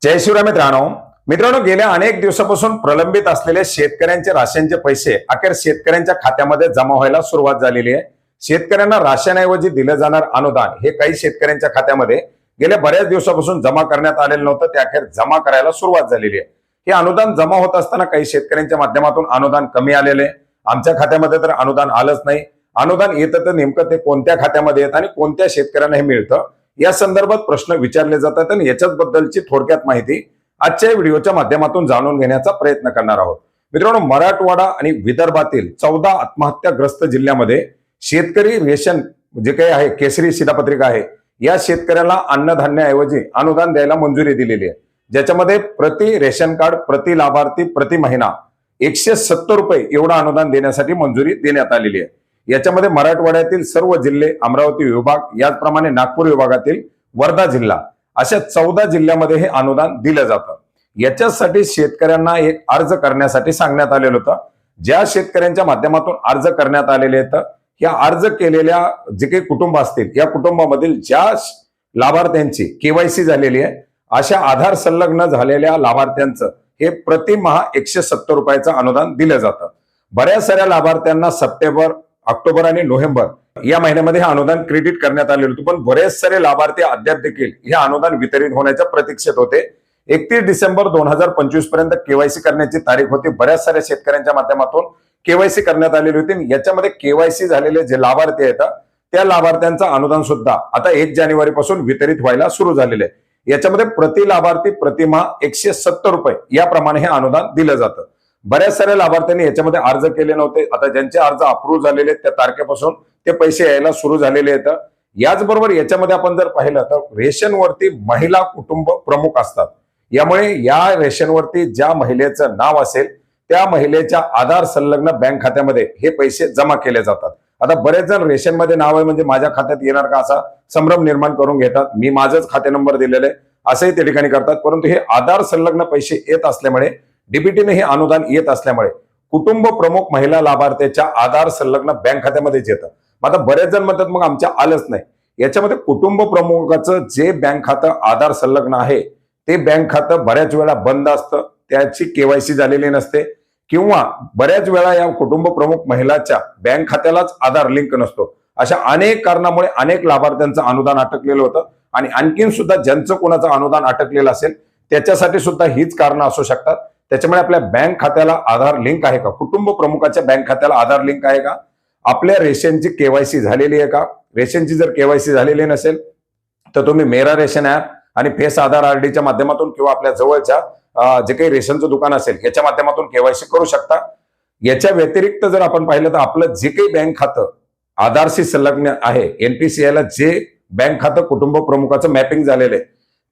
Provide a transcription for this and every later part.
जय शिवराय मित्रांनो गेल्या अनेक दिवसापासून प्रलंबित असलेले शेतकऱ्यांचे राशनचे पैसे अखेर शेतकऱ्यांच्या खात्यामध्ये जमा व्हायला सुरुवात झालेली आहे। शेतकऱ्यांना राशनऐवजी दिलं जाणार अनुदान हे काही शेतकऱ्यांच्या खात्यामध्ये गेल्या बऱ्याच दिवसापासून जमा करण्यात आलेलं नव्हतं, ते अखेर जमा करायला सुरुवात झालेली आहे। हे अनुदान जमा होत असताना काही शेतकऱ्यांच्या माध्यमातून अनुदान कमी आलेले, आमच्या खात्यामध्ये तर अनुदान आलंच नाही, अनुदान येतं तर नेमकं ते कोणत्या खात्यामध्ये येतं आणि कोणत्या शेतकऱ्यांना हे मिळतं या संदर्भात प्रश्न विचारले जातात आणि याच्याच बद्दलची थोडक्यात माहिती आजच्या व्हिडिओच्या माध्यमातून जाणून घेण्याचा प्रयत्न करणार आहोत। मित्रांनो, मराठवाडा आणि विदर्भातील 14 आत्महत्याग्रस्त जिल्ह्यामध्ये शेतकरी रेशन जे काही आहे, केसरी शिधापत्रिका आहे, या शेतकऱ्याला अन्नधान्याऐवजी अनुदान द्यायला मंजुरी दिलेली आहे, ज्याच्यामध्ये प्रति रेशन कार्ड, प्रति लाभार्थी, प्रति महिना 170 रुपये एवढं अनुदान देण्यासाठी मंजुरी देण्यात आलेली आहे। याच्यामध्ये मराठवाड्यातील सर्व जिल्हे, अमरावती विभाग, याचप्रमाणे नागपूर विभागातील वर्धा जिल्हा, अशा 14 जिल्ह्यामध्ये हे अनुदान दिलं जातं। याच्यासाठी शेतकऱ्यांना एक अर्ज करण्यासाठी सांगण्यात आलेलं होतं। ज्या शेतकऱ्यांच्या माध्यमातून अर्ज करण्यात आलेले आहेत, या अर्ज केलेल्या जे काही कुटुंब असतील, या कुटुंबामधील ज्या लाभार्थ्यांची केवायसी झालेली आहे, अशा आधार संलग्न झालेल्या लाभार्थ्यांचं हे प्रतिमाह 170 रुपयाचं अनुदान दिलं जातं। बऱ्याच साऱ्या लाभार्थ्यांना सप्टेंबर, ऑक्टोबर आणि नोव्हेंबर या महिन्यामध्ये हे अनुदान क्रेडिट करण्यात आलेलं होतं, पण बरेच सारे लाभार्थी अद्याप देखील हे अनुदान वितरित होण्याच्या प्रतीक्षेत होते। 31 डिसेंबर 2025 पर्यंत केवायसी करण्याची तारीख होती। बऱ्याच साऱ्या शेतकऱ्यांच्या माध्यमातून केवायसी करण्यात आलेली होती। याच्यामध्ये केवायसी झालेले जे लाभार्थी आहेत, त्या लाभार्थ्यांचं अनुदान सुद्धा आता 1 जानेवारी पासून वितरित व्हायला सुरू झालेलं आहे। याच्यामध्ये प्रति लाभार्थी प्रतिमाह 170 रुपये याप्रमाणे हे अनुदान दिलं जातं। बऱ्याच साऱ्या लाभार्थ्यांनी याच्यामध्ये अर्ज केले नव्हते, आता ज्यांचे अर्ज अप्रूव्ह झालेले त्या तारखेपासून ते पैसे यायला सुरू झालेले आहेत। याचबरोबर याच्यामध्ये आपण जर पाहिलं तर रेशनवरती महिला कुटुंब प्रमुख असतात, यामुळे या रेशनवरती ज्या महिलेचं नाव असेल त्या महिलेच्या आधार संलग्न बँक खात्यामध्ये हे पैसे जमा केले जातात। आता बरेच जण रेशनमध्ये नाव आहे म्हणजे माझ्या खात्यात येणार का असा संभ्रम निर्माण करून घेतात, मी माझंच खाते नंबर दिलेले असंही त्या ठिकाणी करतात, परंतु हे आधार संलग्न पैसे येत असल्यामुळे, डीबीटीने हे अनुदान येत असल्यामुळे कुटुंब प्रमुख महिला लाभार्थ्याच्या आधार संलग्न बँक खात्यामध्येच येतं। आता बरेच जण म्हणतात मग आमच्या आलंच नाही। याच्यामध्ये कुटुंब प्रमुखाचं जे बँक खातं आधार संलग्न आहे ते बँक खातं बऱ्याच वेळा बंद असतं, त्याची केवायसी झालेली नसते, किंवा बऱ्याच वेळा या कुटुंब प्रमुख महिलाच्या बँक खात्यालाच आधार लिंक नसतो। अशा अनेक कारणामुळे अनेक लाभार्थ्यांचं अनुदान अटकलेलं होतं आणि आणखीन सुद्धा ज्यांचं कोणाचं अनुदान अटकलेलं असेल त्याच्यासाठी सुद्धा हीच कारणं असू शकतात। त्याच्यामुळे आपल्या बँक खात्याला आधार लिंक आहे का, कुटुंब प्रमुखाच्या बँक खात्याला आधार लिंक आहे का, आपल्या रेशनची केवायसी झालेली आहे का, रेशनची जर केवायसी झालेली नसेल तर तुम्ही मेरा रेशन ऍप आणि फेस आधार आरडीच्या माध्यमातून किंवा आपल्या जवळच्या जे काही रेशनचं दुकान असेल याच्या माध्यमातून केवायसी करू शकता। याच्या व्यतिरिक्त जर आपण पाहिलं तर आपलं जे काही बँक खातं आधारशी संलग्न आहे, NPCI ला जे बँक खातं कुटुंब प्रमुखाचं मॅपिंग झालेलं आहे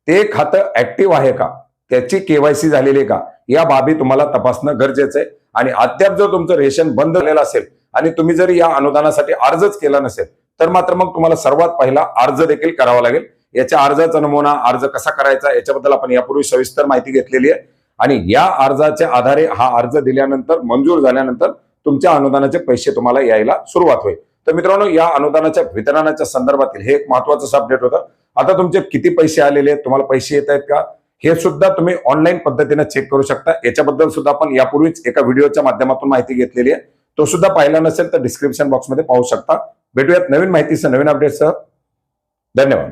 ते खातं ऍक्टिव्ह आहे का, त्याची केवायसी झालेली आहे का, या बाबी तुम्हाला तपासणं गरजेचं आहे। आणि अद्याप जर तुमचं रेशन बंद झालेलं असेल आणि तुम्ही जर या अनुदानासाठी अर्जच केला नसेल तर मात्र मग तुम्हाला सर्वात पहिला अर्ज देखील करावा लागेल। याच्या अर्जाचा नमुना, अर्ज कसा करायचा याच्याबद्दल आपण यापूर्वी सविस्तर माहिती घेतलेली आहे आणि या अर्जाच्या आधारे हा अर्ज दिल्यानंतर, मंजूर झाल्यानंतर तुमच्या अनुदानाचे पैसे तुम्हाला यायला सुरुवात होईल। तर मित्रांनो, या अनुदानाच्या वितरणाच्या संदर्भातील हे एक महत्त्वाचं अपडेट होतं। आता तुमचे किती पैसे आलेले आहेत, तुम्हाला पैसे येत आहेत का, हे सुद्धा तुम्ही ऑनलाईन पद्धतीने चेक करू शकता। याच्याबद्दल सुद्धा आपण यापूर्वीच एका व्हिडिओच्या माध्यमातून माहिती घेतलेली आहे, तो सुद्धा पाहिला नसेल तर डिस्क्रिप्शन बॉक्समध्ये पाहू शकता। भेटूयात नवीन माहितीसह, नवीन अपडेटसह। धन्यवाद।